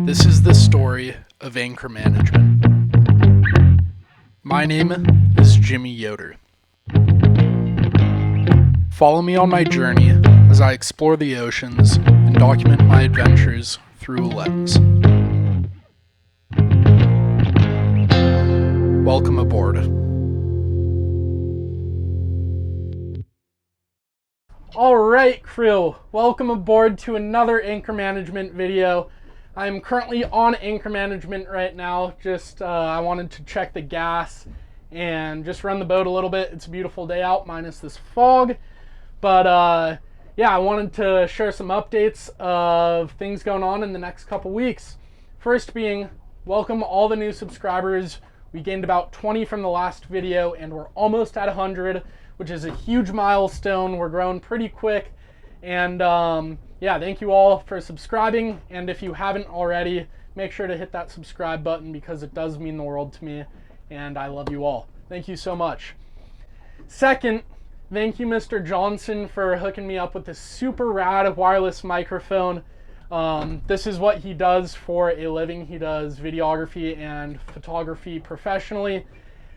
This is the story of anchor management. My name is Jimmy Yoder. Follow me on my journey as I explore the oceans and document my adventures through a lens. Welcome aboard. All right, crew, welcome aboard to another anchor management video. I'm currently on anchor management right now. I wanted to check the gas and just run the boat a little bit. It's a beautiful day out minus this fog. But yeah, I wanted to share some updates of things going on in the next couple weeks. First being, welcome all the new subscribers. We gained about 20 from the last video and we're almost at 100, which is a huge milestone. We're growing pretty quick. And yeah, thank you all for subscribing. And if you haven't already, make sure to hit that subscribe button because it does mean the world to me. And I love you all. Thank you so much. Second, thank you, Mr. Johnson, for hooking me up with this super rad wireless microphone. This is what he does for a living. He does videography and photography professionally.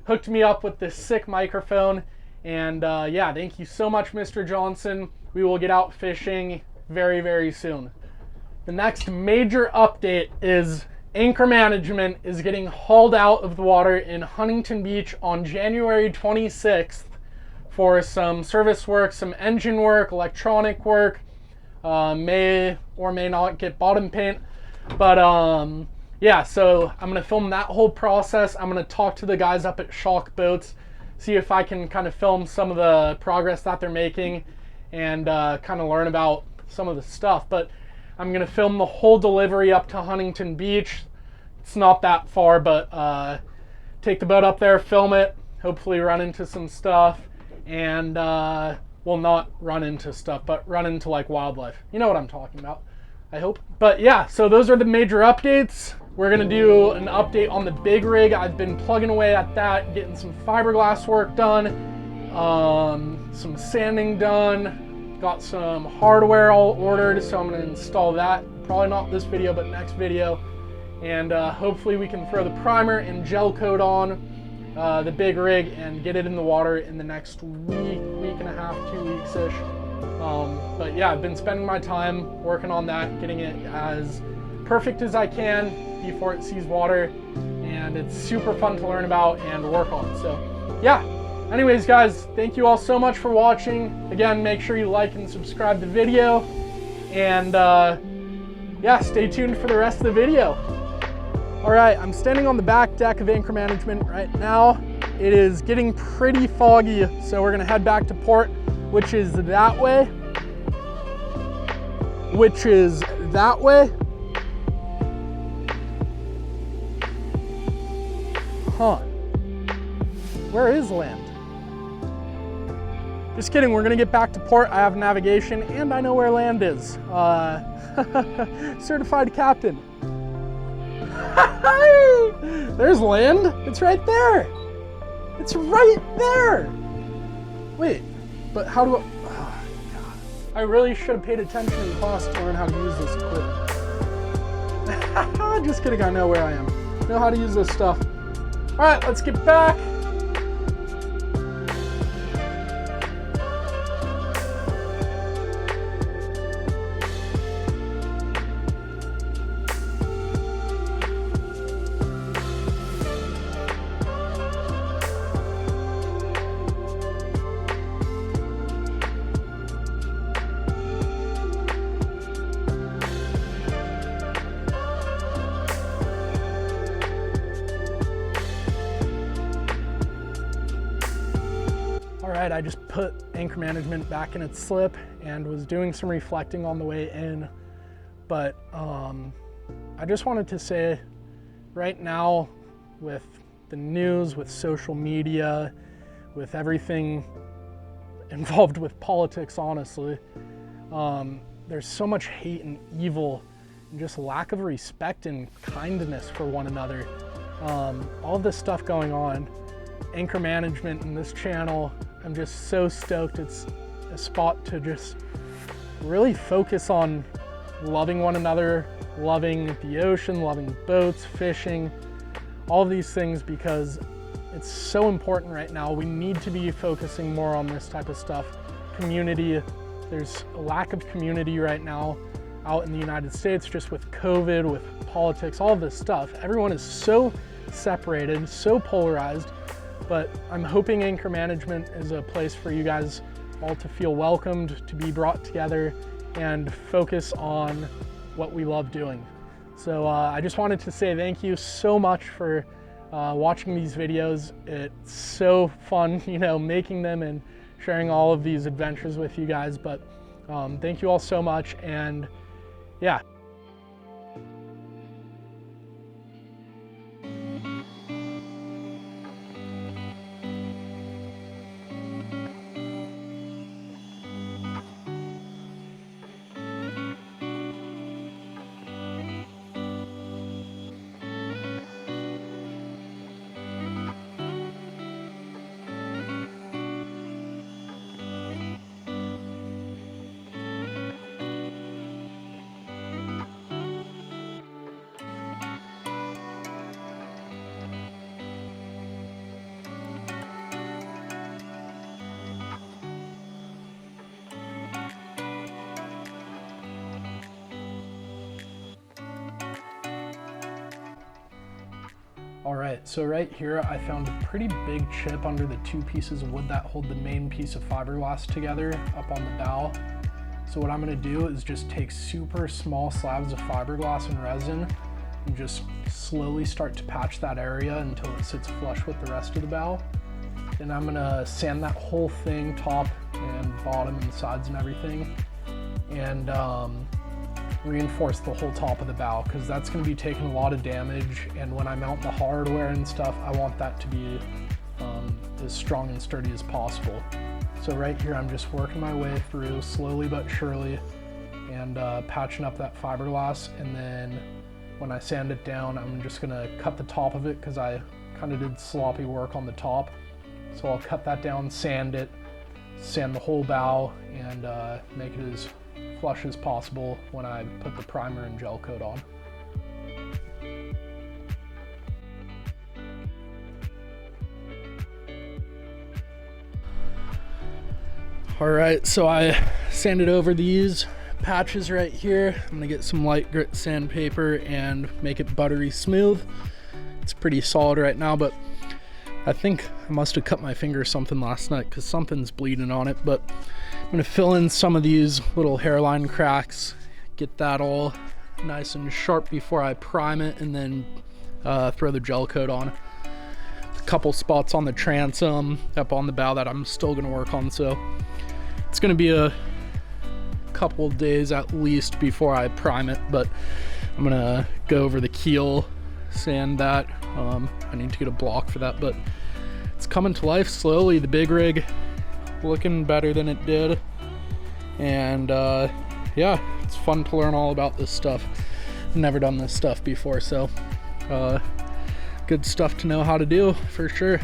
Hooked me up with this sick microphone. And yeah, thank you so much, Mr. Johnson. We will get out fishing very, very soon. The next major update is anchor management is getting hauled out of the water in Huntington Beach on January 26th for some service work, some engine work, electronic work, may or may not get bottom paint. But yeah, so I'm gonna film that whole process. I'm gonna talk to the guys up at Shock Boats, see if I can kind of film some of the progress that they're making and kind of learn about some of the stuff. But I'm gonna film the whole delivery up to Huntington Beach. It's not that far, but take the boat up there, film it, hopefully run into some stuff, and well, not run into stuff, but run into like wildlife. You know what I'm talking about, I hope. But yeah, so those are the major updates. We're gonna do an update on the big rig. I've been plugging away at that, getting some fiberglass work done, some sanding done, got some hardware all ordered, so I'm gonna install that. Probably not this video, but next video. And hopefully we can throw the primer and gel coat on the big rig and get it in the water in the next week and a half, 2 weeks-ish. But yeah, I've been spending my time working on that, getting it as perfect as I can before it sees water, and it's super fun to learn about and work on. So yeah, anyways guys, thank you all so much for watching. Again, make sure you like and subscribe the video, and yeah, stay tuned for the rest of the video. All right, I'm standing on the back deck of anchor management right now. It is getting pretty foggy, so we're gonna head back to port, which is that way. Huh. Where is land? Just kidding, we're gonna get back to port. I have navigation and I know where land is. Certified captain. There's land. It's right there. It's right there. Wait, but how do I... Oh, God. I really should have paid attention in class to learn how to use this equipment. Just kidding, I know where I am. I know how to use this stuff. All right, let's get back. Alright, I just put anchor management back in its slip and was doing some reflecting on the way in, but I just wanted to say right now, with the news, with social media, with everything involved with politics, honestly, there's so much hate and evil and just lack of respect and kindness for one another. All this stuff going on, anchor management in this channel, I'm just so stoked. It's a spot to just really focus on loving one another, loving the ocean, loving boats, fishing, all of these things, because it's so important right now. We need to be focusing more on this type of stuff. Community, there's a lack of community right now out in the United States, just with COVID, with politics, all of this stuff. Everyone is so separated, so polarized, but I'm hoping Anchor Management is a place for you guys all to feel welcomed, to be brought together and focus on what we love doing. So I just wanted to say thank you so much for watching these videos. It's so fun, you know, making them and sharing all of these adventures with you guys, but thank you all so much, and yeah. All right, so right here I found a pretty big chip under the two pieces of wood that hold the main piece of fiberglass together up on the bow. So what I'm gonna do is just take super small slabs of fiberglass and resin and just slowly start to patch that area until it sits flush with the rest of the bow. Then I'm gonna sand that whole thing, top and bottom and sides and everything, and reinforce the whole top of the bow, because that's going to be taking a lot of damage, and when I mount the hardware and stuff, I want that to be as strong and sturdy as possible. So right here I'm just working my way through slowly but surely and patching up that fiberglass, and then when I sand it down I'm just going to cut the top of it, because I kind of did sloppy work on the top. So I'll cut that down, sand it, sand the whole bow, and make it as flush as possible when I put the primer and gel coat on. All right, so I sanded over these patches right here. I'm gonna get some light grit sandpaper and make it buttery smooth. It's pretty solid right now, but I think I must have cut my finger or something last night, because something's bleeding on it. But I'm gonna fill in some of these little hairline cracks, get that all nice and sharp before I prime it, and then throw the gel coat on. A couple spots on the transom up on the bow that I'm still gonna work on, so it's gonna be a couple days at least before I prime it, but I'm gonna go over the keel, sand that. I need to get a block for that, but it's coming to life slowly. The big rig looking better than it did, and yeah, it's fun to learn all about this stuff. I've never done this stuff before, so good stuff to know how to do for sure.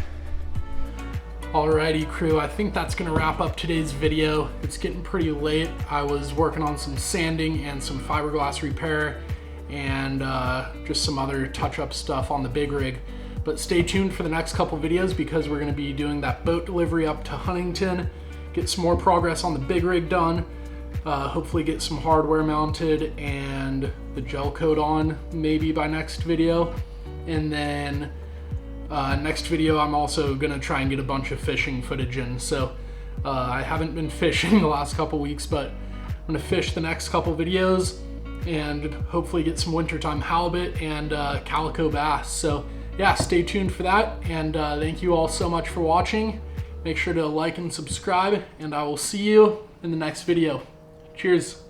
Alrighty crew, I think that's gonna wrap up today's video. It's getting pretty late. I was working on some sanding and some fiberglass repair, and just some other touch-up stuff on the big rig. But stay tuned for the next couple videos, because we're gonna be doing that boat delivery up to Huntington, get some more progress on the big rig done, hopefully get some hardware mounted and the gel coat on maybe by next video. And then next video I'm also gonna try and get a bunch of fishing footage in. So I haven't been fishing the last couple weeks, but I'm gonna fish the next couple videos and hopefully get some wintertime halibut and calico bass. So yeah, stay tuned for that, and thank you all so much for watching. Make sure to like and subscribe, and I will see you in the next video. Cheers.